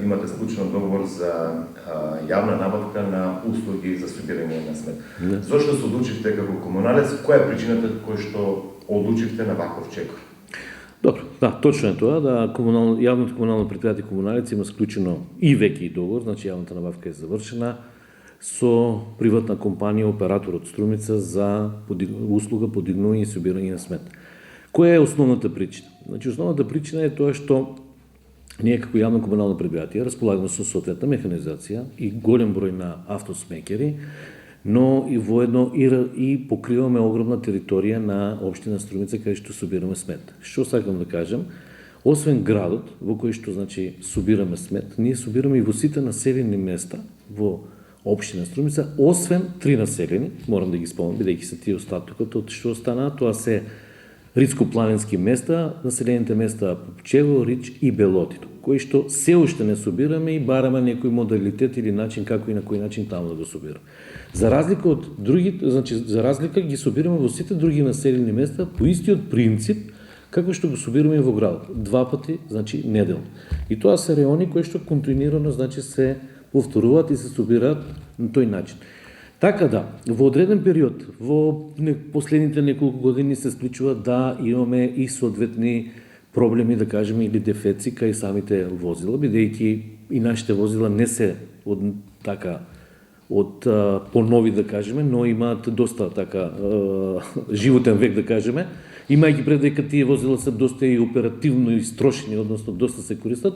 имате склучен договор за јавна набавка на услуги за собирање на смет. Зошто се одлучивте како комуналец? Која е причината која што одлучивте на ваков чекор? Добро, да, точно е тоа, да јавното комунално предпријатие Комуналец има склучено и веќе и договор, значи јавната набавка е завршена со приватна компанија, оператор од Струмица за услуга подигнување и собирање на смет. Која е основната причина? Значи, основната причина е тоа што ние како јавно комунално предпријатие располагаме со соодветна механизација и голем број на автосмекери, но и воедно и покриваме огромна територија на општина Струмица каде што собираме смет. Што сакам да кажам? Освен градот во кој што значи собираме смет, ние собираме и во сите населени места во општина Струмица, освен 3 населени, морам да ги спомнам, бидејќи се тие остатокот од што останаа, тоа се рицко-планински места, населените места Попчево, Рич и Белотино, кои што се уште не собираме и бараме некој модалитет или начин како и на кој начин таму да го собираме. За разлика од другите, значи за разлика ги собираме во сите други населени места по истиот принцип како што го собираме во градот, 2 пати, значи неделно. И тоа се реони кои што континуирано значи се повторуваат и се собираат на тој начин. Така да, во одреден период, во последните неколку години се склучува да имаме и соодветни проблеми, да кажеме, или дефеци кај самите возила, бидејќи и нашите возила не се од понови, да кажеме, но имаат доста животен век, да кажеме, имајќи пред дека тие возила се доста и оперативно истрошени, односно доста се користат,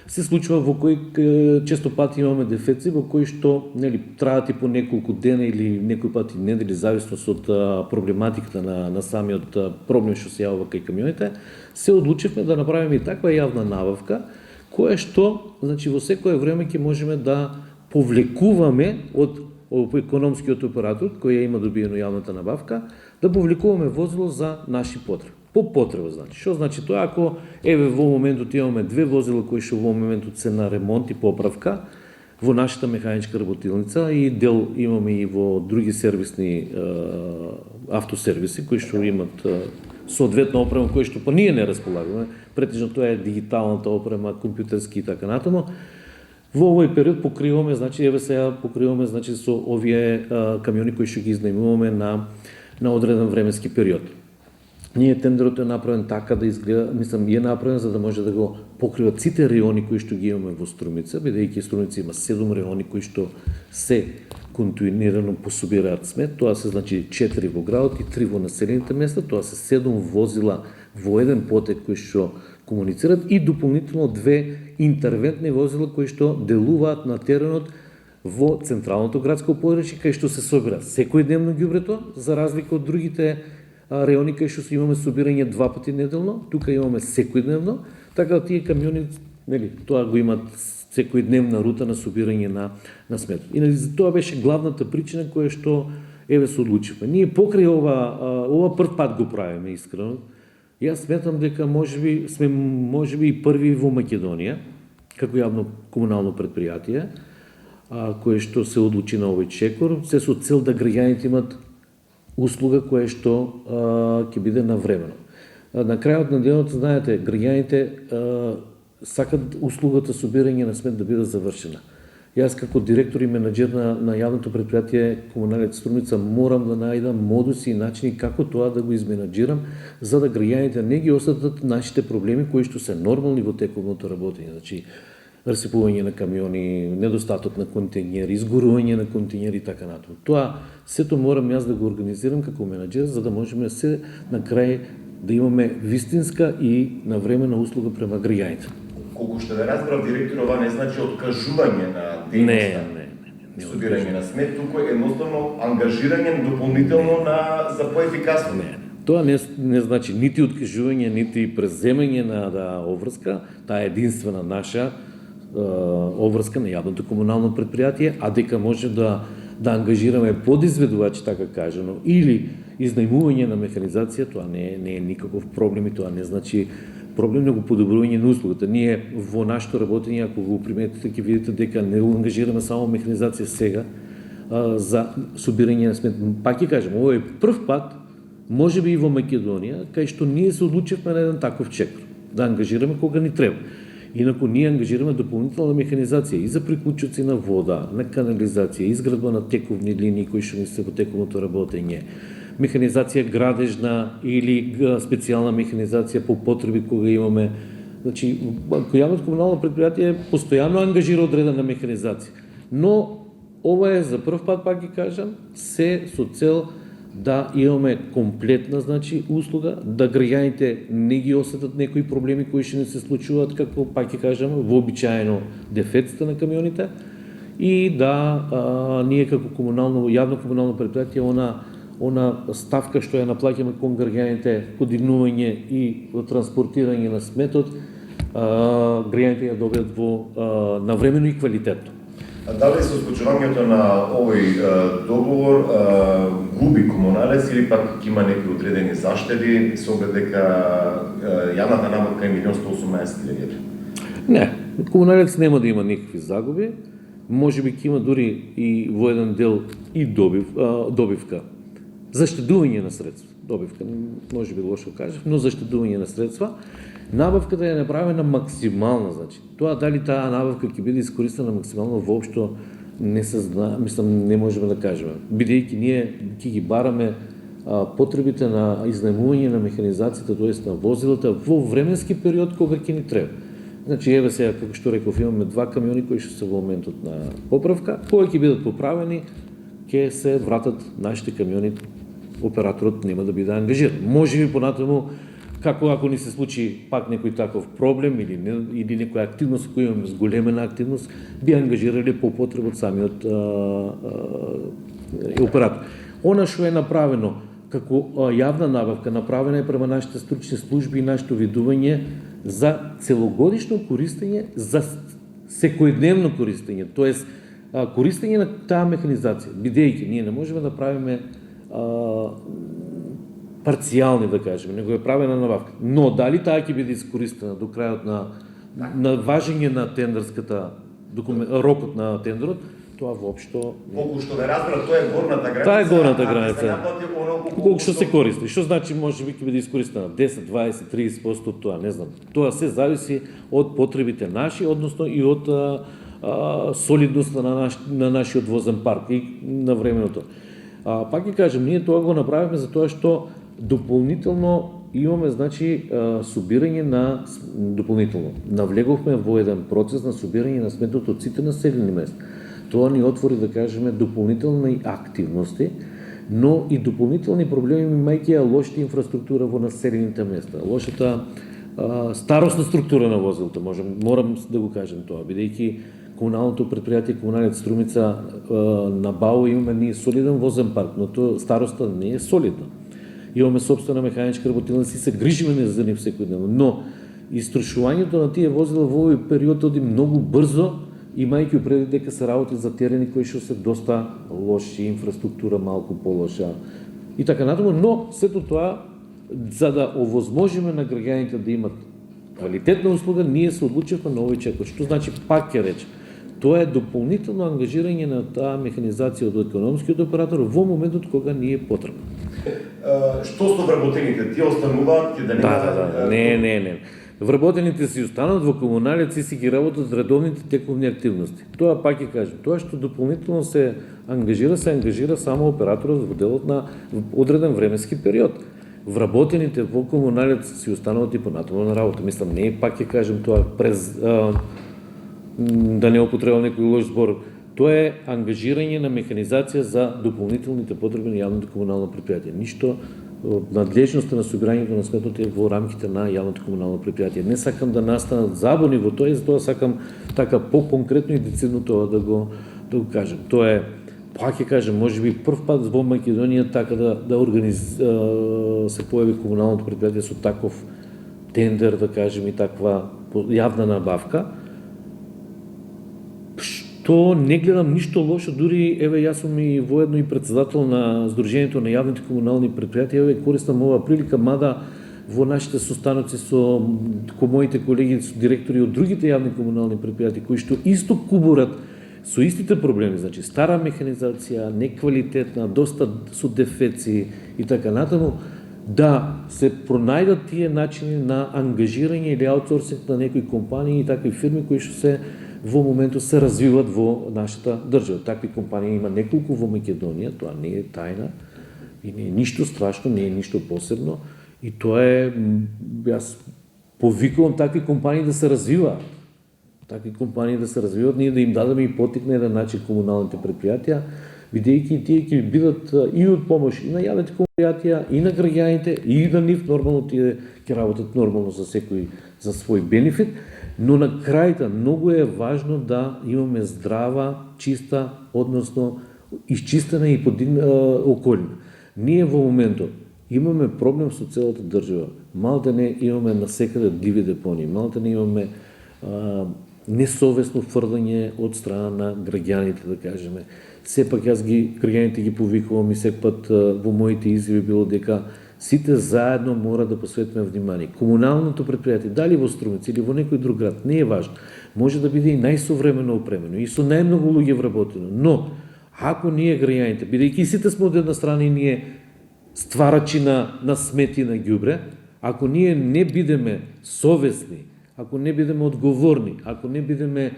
се случува во кој често пати имаме дефеци во кои што траат и по неколку дена или некој пати недели, зависност од проблематиката на самиот проблем што се јавува кај камионите, се одлучивме да направиме и таква јавна набавка, која што, значи во секое време ќе можеме да повлекуваме од економскиот оператор, кој има добиено јавната набавка, да повлекуваме возило за наши потреби. По потреба, значи. Што значи тоа? Ако во моментот имаме 2 возила кои што во моментот се на ремонт и поправка во нашата механичка работилница и дел имаме и во други сервисни автосервиси кои што имат соодветна опрема кои што ние не располагаме, претежно тоа е дигиталната опрема, компјутерски и така натаму. Во овој период покриваме, значи сега покриваме значи со овие камиони кои што ги изнајмуваме на одреден временски период. Ние тендерот е направен така да изгледа, е направен за да може да го покриват сите реони кои што ги имаме во Струмица, бидејќи Струмица има 7 реони кои што се континуирано пособираат смет, тоа се значи 4 во градот и 3 во населените места, тоа се 7 возила во еден потек кои што комуницираат и дополнително 2 интервентни возила кои што делуваат на теренот во централното градско подрачје кај што се собира секојдневно ѓубрето, за разлика од другите реони кај што имаме собирање 2 пати неделно, тука имаме секојдневно, така да тие камиони, тоа го имат секојдневна рута на собирање на смет. И за тоа беше главната причина која што се одлучивме. Ние покрај ова прв пат го правиме искрено. Јас сметам дека можеби сме и први во Македонија како јавно комунално предпријатие кое што се одлучи на овој чекор, се со цел да граѓаните имат услуга која што ќе биде навремено. На крајот на денот, знаете, граѓаните сакат услугата собирање на смет да биде завршена. Јас како директор и менаџер на јавното предпријатие Комуналец Струмица морам да најдам модуси и начини како тоа да го изменаџирам, за да граѓаните не ги осетат нашите проблеми кои што се нормални во тековното работење. Значи, расипување на камиони, недостаток на контењери, изгорување на контењери и така натаму. Тоа сето морам јас да го организирам како менаџер, за да можеме се на крај да имаме вистинска и навремена услуга према граѓаните. Колку што да разбрав, директор, ова не значи откажување на дејноста. Не. Собирање на смет, туку е едноставно ангажирање дополнително за поефикасно. Не. Тоа не значи нити откажување, нити преземање на обврска, таа е единствена наша обврска на јавното комунално предпријатие, а дека може да ангажираме подизведувачи, така кажано, или изнајмување на механизација, тоа не е никаков проблем и тоа не значи проблем на подобрување на услугата. Ние во нашето работење, ако го приметите, ќе видите дека не ангажираме само механизација сега за собирање на смет. Пак ќе кажем, ово е прв пат, можеби и во Македонија, кај што ние се одлучивме на еден таков чекор, да ангажираме кога ни треба. Инако ние ангажираме допълнителна механизация и за приключици на вода, на канализация, изградба на тековни линии, кои ще мислят по тековното работење, механизация градежна или специална механизация по потреби, кога имаме. Значи, явното комунално предприятие постоянно ангажира одредена механизация. Но ова е за пръв пат, пак ги кажам, се со цел да имаме комплетна, значи, услуга, да граѓаните не ги осетат некои проблеми кои ще не се случуваат, како пак ги кажам, вообичаено дефеците на камионите, и да ние како јавно комунално предприятие она ставка што ја наплаќаме кон граѓаните, подигнување и транспортирање на сметот, граѓаните ја добијат навремено и квалитетно. Дали со склучувањето на овој договор губи комуналец или пак има некои одредени заштеди со оглед дека јавната набавка е 1.118.000 евра? Не, комуналец нема да има никакви загуби, можеби ќе има дури и во еден дел и добивка. Заштедување на средства. Добивка, може би лошо кажав, но заштедување на средства. Набавката е направена максимална, значи. Тоа дали таа набавка ќе биде искористена максимално воопшто не се знае, мислам, не можеме да кажеме. Бидејќи ние ќе ги бараме потребите на изнаемување на механизацијата, тоест на возилата во временски период кога ќе ни треба. Значи, еве сега, како што реков, имаме 2 камиони кои што се во моментот на поправка, кога ќе бидат поправени, ќе се вратат нашите камиони, операторот нема да биде ангажиран. Може би понатаму, како ако ни се случи пак некој таков проблем или некоја активност која имаме зголемена активност, би ангажирали по потреба од самиот оператор. Она што е направено како јавна набавка, направена е према нашите стручни служби и нашето видување за целогодишно користење, за секојдневно користење, тоест користење на таа механизација, бидејќи ние не можеме да правиме парцијални, да кажеме, него е правена набавка. Но дали таа ќе биде искористена до крајот на важење на тендерската рокот на тендерот, тоа воопшто Колку што ве разбрав, тоа е горната граница. Таа е горната граница. Колку што се користи. Што значи можеби ќе биде искористена 10, 20, 30% од тоа, не знам. Тоа се зависи од потребите наши, односно и од солидноста на нашиот возен парк и на временото. Пак ќе кажем, ние тоа го направивме за тоа што дополнително имаме, значи, собирање на дополнително. Навлеговме во еден процес на собирање на сметот од сите населени места. Тоа ни отвори, да кажеме, дополнителни активности, но и дополнителни проблеми, имајќи лошата инфраструктура во населените места, лошата старосна структура на возилата, морам да го кажем тоа, бидејќи комуналното предпријатие Комуналец Струмица на БАУ имаме ние солиден возен парк, но тоа староста не е солидна. Имаме собствена механичка работилница и се грижиме за нив секојдневно, но истрошувањето на тие возила во овој период оди многу брзо, имајќи предвид дека се работи за терени кои што се доста лоши, инфраструктура малку полоша и така натаму, но сето тоа за да овозможиме на граѓаните да имат квалитетна услуга, ние се одлучивме на овој чекор. Што значи, пак ќе речем, тоа е дополнително ангажирање на таа механизација од економскиот оператор во моментот кога ни е потребно. Што со вработените? Тие остануваат ќе да Да. Не. Вработените си останат во Комуналец и си ги работат редовните тековни активности. Тоа пак ќе кажем, тоа што дополнително се ангажира само операторот во делот на одреден временски период. Вработените во Комуналец си остануваат и понатаму на работа. Мислам, не пак ќе кажем тоа през да не употребам некој лош збор. Тоа е ангажирање на механизација за дополнителните потреби на јавното комунално предпријатие. Ништо надлежноста на собирањето на сметот е во рамките на јавното комунално предпријатие. Не сакам да настанат забуни во тоа и затоа сакам така по-конкретно и децидно тоа да го кажем. Тоа е, пак ќе кажем, можеби прв пат во Македонија така се појави комуналното предпријатие со таков тендер, да кажем, и таква јавна набавка. Што не гледам ништо лошо, дури еве јас сум и воедно и председател на Сдруженијето на јавните комунални предпријатија, еве користам ова прилика, мада во нашите состаноци со моите колеги, со директори од другите јавни комунални предпријатија кои што исто кубурат со истите проблеми, значи стара механизација, неквалитетна, доста со дефеци и така натаму, да се пронајдат тие начини на ангажирање или аутсорсинг на некои компании и такви фирми кои што се во моментот се развиват во нашата држава. Такви компании има неколку во Македонија, тоа не е тајна и не е ништо страшно, не е ништо посебно и тоа е, јас повикувам такви компании да се развиваат. Такви компании да се развиват, ние да им дадеме и потик на еден начин комуналните предпријатија, бидејќи тие ќе бидат и од помош и на јавните предпријатија, и на граѓаните, и на нив нормално тие ќе работат нормално за секој за свој бенефит, но на крајта многу е важно да имаме здрава, чиста, односно исчистена и околина. Ние во моментот имаме проблем со целата држава. Малте не имаме насекаде диви депонии, малте не имаме несовесно фрлање од страна на граѓаните, да кажеме. Сепак јас граѓаните ги повикувам и секој пат во моите изјави било дека сите заедно мора да посветиме внимание. Комуналното предпријатие, дали во Струмец или во некој друг град, не е важно. Може да биде и најсовремено опремено и со најмногу луѓе вработено, но ако ние граѓаните, бидејќи сите сме од една страна и ние стварачи на смети на ѓубре, ако ние не бидеме совесни, ако не бидеме одговорни, ако не бидеме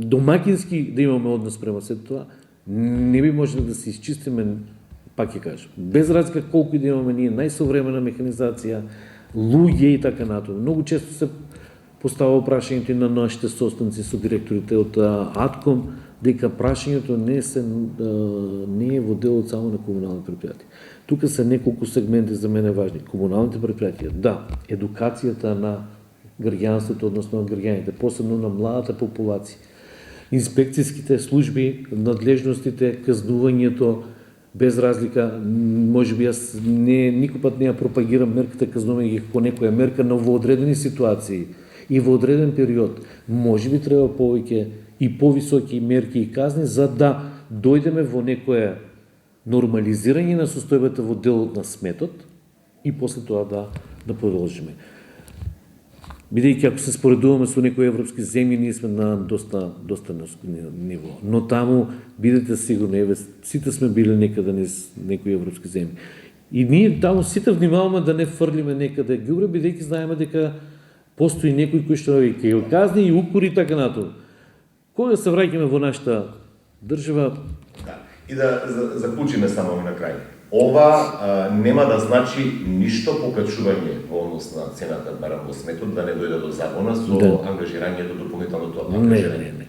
домакински да имаме однос према сето тоа, не би можеле да се исчистиме, пак ќе кажам, без разлика колку и да имаме ние најсовремена механизација, луѓе и така натаму. Многу често се постава прашањето на нашите состанци со директорите од АТКОМ, дека прашањето не е во делот само на комунални предпријатија. Тука се неколку сегменти за мене важни. Комуналните предпријатија, да, едукацијата на граѓанството, односно на граѓаните, посебно на младата популација, инспекцијските служби, надлежностите, казнувањето, без разлика, може би јас никој пат не ја пропагирам мерката казнување ги како некоја мерка, но во одредени ситуации и во одреден период, може би треба повеќе и повисоки мерки и казни, за да дојдеме во некое нормализирање на состојбата во делот на сметот и после тоа да продолжиме. Бидејќи ако се споредуваме со некои европски земји, ние сме на доста ниско ниво. Но таму, бидете сигурни, сите сме били некаде низ некои европски земји. И ние таму сите внимаваме да не фрлиме некаде ѓубре, бидејќи знаеме дека постои некои кои што ќе казни и укори така натаму. Кога се враќаме во нашата држава? Да. И да заклучиме само на крај. Ова нема да значи ништо покачување во однос на цената барем во сметот, да не дојде до забона со ангажирањето дополнителното ангажирање. Не.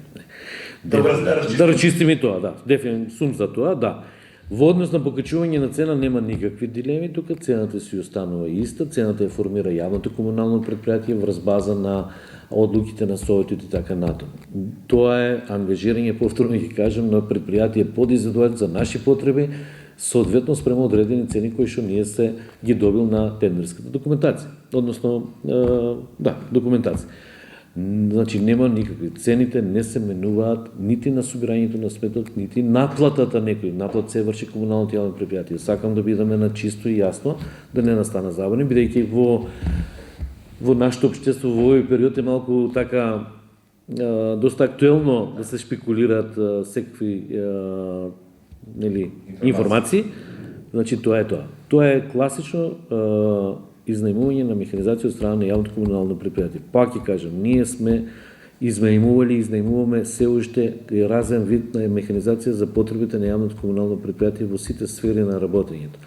Да рачистиме тоа, да. Дефинитивно сум за тоа, да. Во однос на покачување на цена нема никакви дилеми, тука цената си останува иста, цената ја формира јавното комунално предпријатие врз база на одлуките на советот и така натаму. Тоа е ангажирање, повторно ќе кажам, на предпријатие подизvedуваат за наши потреби, соодветно спрема одредени цени кои што ние се ги добил на тендерската документација, односно документација. Значи нема никакви, цените не се менуваат нити на собирањето на сметот, нити наплатата некој. Наплат се врши комуналното јавно предпријатие. Сакам да бидеме на чисто и јасно, да не настана забуни, бидејќи во нашето општество во овој период е малку така доста актуелно да се шпекулираат секакви информации. Значи тоа е тоа. Тоа е класично изнајмување на механизација од страна на јавното комунално предпријатие. Пак ќе кажам, ние сме изнајмували и изнајмуваме се уште разен вид на механизација за потребите на јавното комунално предпријатие во сите сфери на работењето.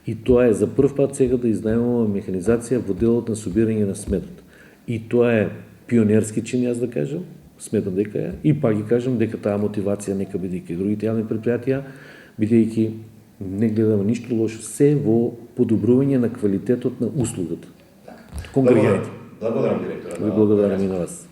И тоа е за прв пат сега да изнајмуваме механизација во делот на собирање на сметот. И тоа е пионерски чин, јас да кажам, сметам дека е, и пак ги кажам дека таа мотивација нека биде и другите јавни предпријатија, бидејќи не гледаме ништо лошо, се во подобрување на квалитетот на услугата. Благодарам, директора. Ви благодарам и на вас.